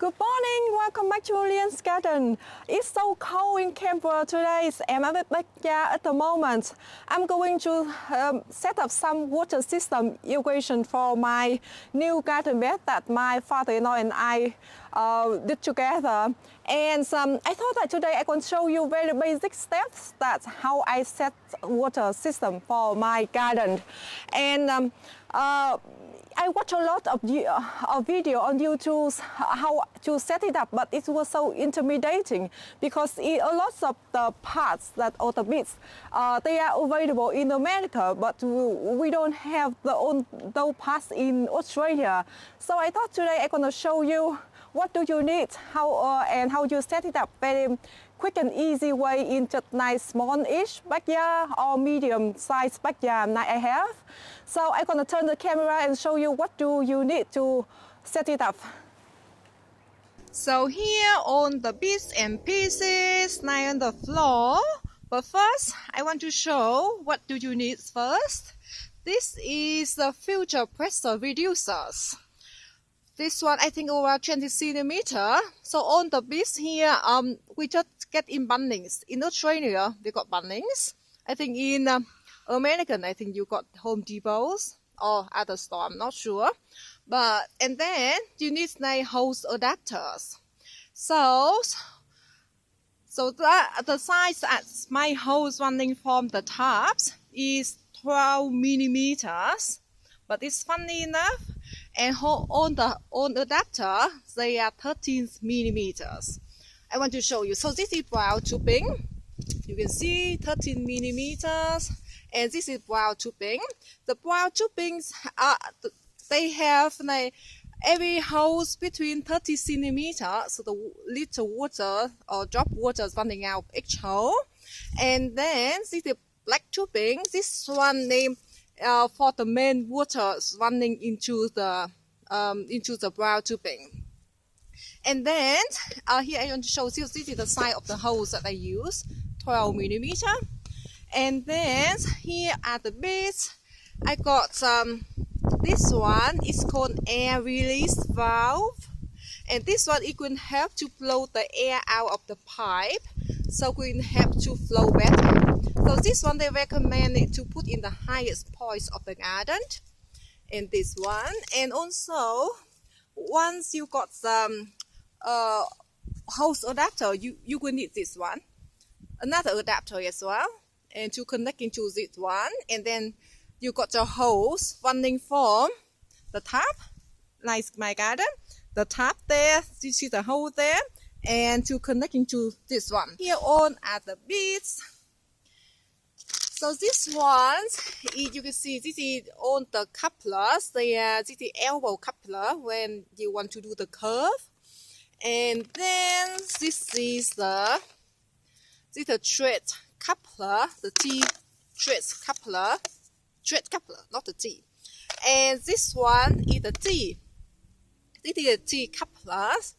Good morning, welcome back to Julian's Garden. It's so cold in Canberra today and I'm at backyard at the moment. I'm going to set up some water system irrigation for my new garden bed that my father-in-law and I did together. And I thought that today I can show you very basic steps. That's how I set water system for my garden. And I watched a lot of video on YouTube how to set it up, but it was so intimidating because a lot of the parts that or the bits they are available in America, but we don't have those parts in Australia. So I thought today I'm gonna show you what do you need, and how you set it up very quick and easy way in just nice small-ish backyard or medium-sized backyard that I have. So I'm gonna turn the camera and show you what do you need to set it up. So here on the bits and pieces lie on the floor. But first, I want to show what do you need first. This is the filter pressure reducers. This one I think over 20 centimeter. So on the bits here, we just get in Bunnings. In Australia, they got Bunnings. I think in American, I think you got Home Depots or other store. I'm not sure. And then you need like hose adapters. So the size at my hose running from the tops is 12 millimeters. But it's funny enough. And on the adapter, they are 13 millimeters. I want to show you. So this is brown tubing. You can see 13 millimeters. And this is brown tubing. The brown tubings they have like every hose between 30 centimeters. So the little water or drop water is running out of each hole. And then this is black tubing. This one named for the main water running into the brown tubing. And then here I want to show you, this is the size of the hose that I use, 12 millimeter. And then here are the bits. I got this one is called air release valve, and this one it can help to blow the air out of the pipe, so it can help to flow better. So this one they recommend it to put in the highest points of the garden, and this one. And also once you got some hose adapter, you will need this one, another adapter as well, and to connect into this one. And then you got the hose running from the top, like my garden, the top there, you see the hole there, and to connect into this one. Here on are the bits. So this one, you can see this is on the couplers. This is elbow coupler when you want to do the curve. And then this is the thread coupler, the T thread coupler, not the T. And this one is the T. This is the T couplers.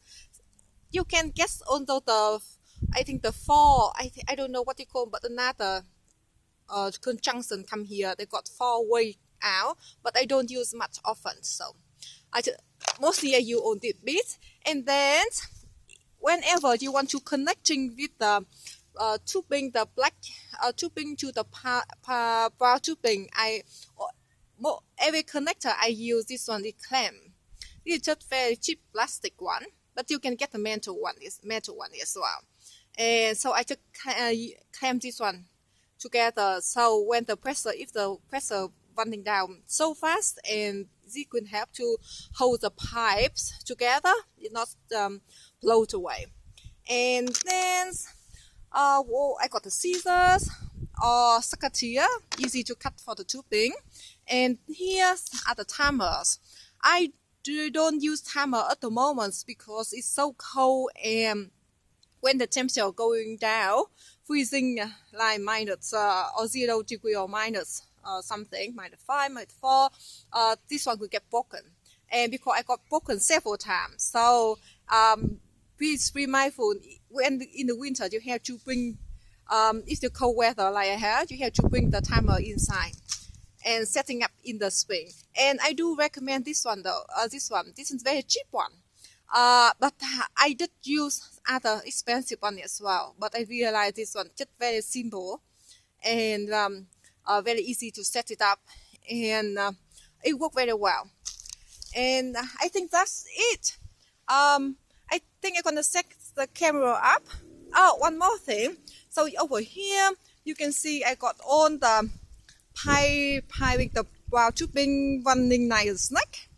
You can guess on the, I think the four, I don't know what you call, but another conjunction come here. They got 4 way out, but I don't use much often. So mostly I use on this bit. And then whenever you want to connecting with the tubing, the black tubing to the brown tubing, every connector I use this one is clamp. This is just very cheap plastic one, but you can get the metal one as well. And so I just clamp this one together. So when if the pressure running down so fast, and this can help to hold the pipes together, it not float away. And then I got the scissors or secateurs, easy to cut for the tubing. And here are the timers. I don't use timer at the moment because it's so cold, and when the temperature going down, freezing like minus or 0 degree or minus something, -5, -4, this one will get broken. And because I got broken several times, so please be mindful when in the winter you have to bring, if the cold weather like I have, you have to bring the timer inside and setting up in the spring. And I do recommend this one though. This is very cheap one. But I did use other expensive one as well. But I realized this one just very simple and very easy to set it up, and it worked very well. And I think that's it. I think I'm gonna set the camera up. Oh, one more thing. So over here, you can see I got on the pipe with the while tubing running like a snake.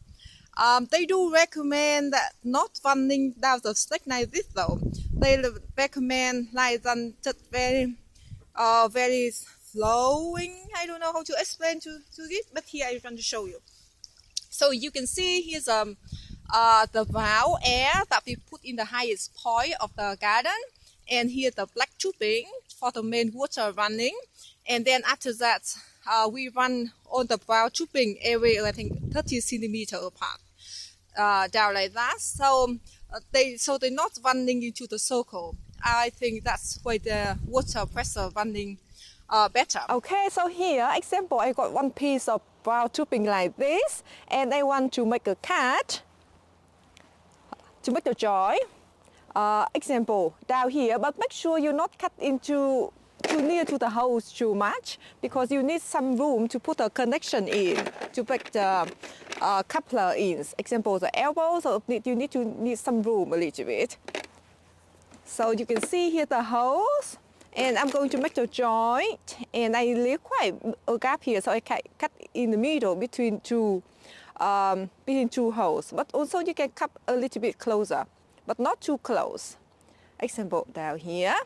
They do recommend that not running down the snake like this though. They recommend like them just very flowing. I don't know how to explain to this, but here I want to show you. So you can see here's the valve air that we put in the highest point of the garden, and here the black tubing for the main water running, and then after that we run on the valve tubing every I think 30 centimeter apart, down like that. So they're not running into the circle. I think that's why the water pressure running better. Okay, so here example I got one piece of valve tubing like this, and I want to make a cut to make the joy. Example down here, but make sure you not cut into too near to the hose too much, because you need some room to put a connection in to put the coupler in. Example the elbow, so you need some room a little bit. So you can see here the hose, and I'm going to make the joint, and I leave quite a gap here, so I can cut in the middle between two holes. But also you can cut a little bit closer, but not too close. Example down here,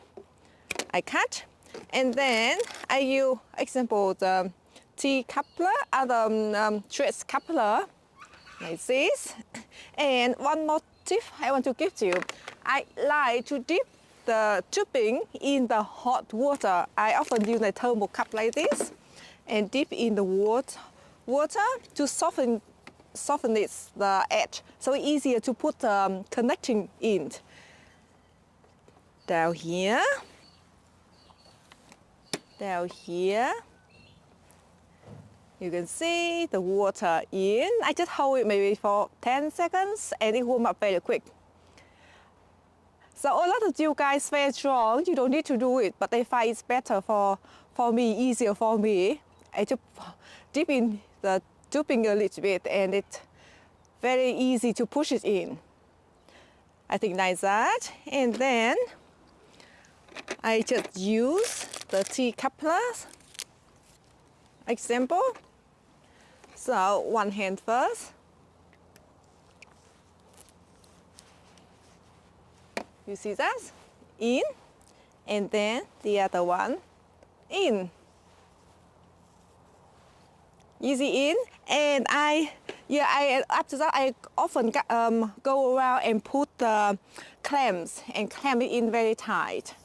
I cut, and then I use example the T-coupler, other thread coupler like this. And one more tip I want to give to you. I like to dip the tubing in the hot water. I often use a thermal cup like this and dip in the water to soften the edge, so easier to put connecting in. Down here, you can see the water in. I just hold it maybe for 10 seconds and it warm up very quick. So a lot of you guys very strong, you don't need to do it, but I find it's better for me, easier for me. I just dip in the tubing a little bit, and it's very easy to push it in. I think like that. And then I just use the T-couplers. Example. So one hand first. You see that? In, and then the other one in. Easy in, and after that I often go around and put the clamps and clamp it in very tight.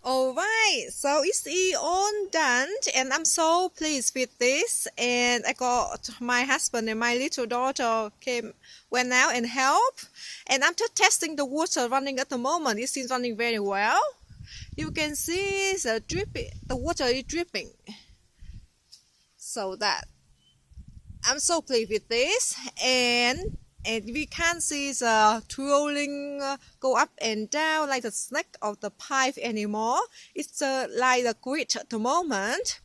Alright, so it's all done and I'm so pleased with this, and I got my husband and my little daughter went out and helped, and I'm just testing the water running at the moment. It seems running very well. You can see the water is dripping, so that I'm so pleased with this, and we can see the twirling go up and down like the snake of the pipe anymore. It's like the grid at the moment.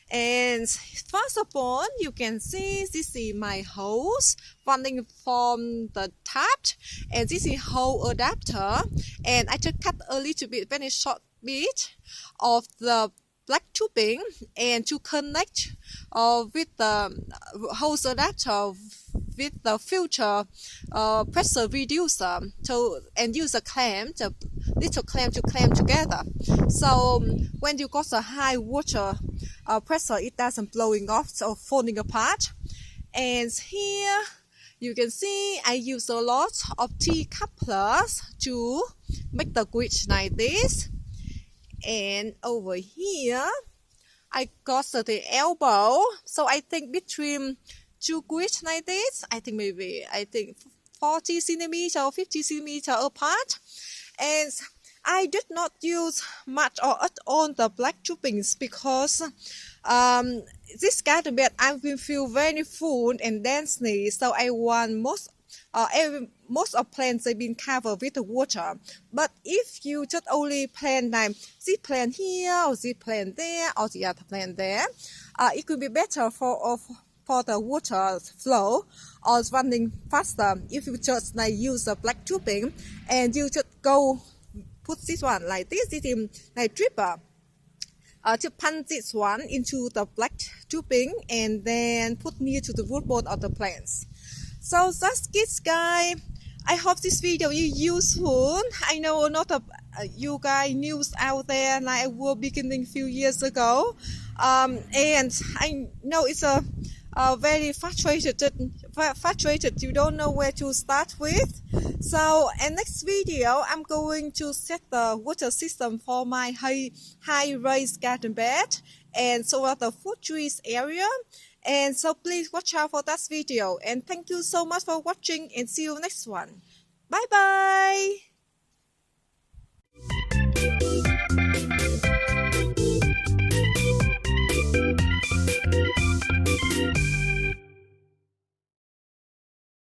And first of all, you can see this is my hose running from the tap, and this is hose adapter, and I just cut a little bit, very short bit of the black tubing and to connect with the hose adapter with the filter pressure reducer, and use a clamp, the little clamp to clamp together. So when you got a high water pressure, it doesn't blowing off or falling apart. And here you can see I use a lot of T-couplers to make the grid like this. And over here I got the elbow, so I think between two grids like this, I think 40 centimeter or 50 centimeter apart. And I did not use much or at all the black tubings because this garden bed I will feel very full and densely, so I want most of plants they've been covered with the water. But if you just only plant like this plant here or this plant there or the other plant there, it could be better for the water flow or running faster if you just like use the black tubing and you just go put this one like this is like dripper. To punch this one into the black tubing and then put near to the root ball of the plants. So that's it, guys. I hope this video is useful. I know a lot of you guys news out there like I was beginning a few years ago, and I know it's a very frustrated. You don't know where to start with. So in next video, I'm going to set the water system for my high raised garden bed and so are the fruit trees area. And so please watch out for that video, and thank you so much for watching, and see you next one. Bye bye.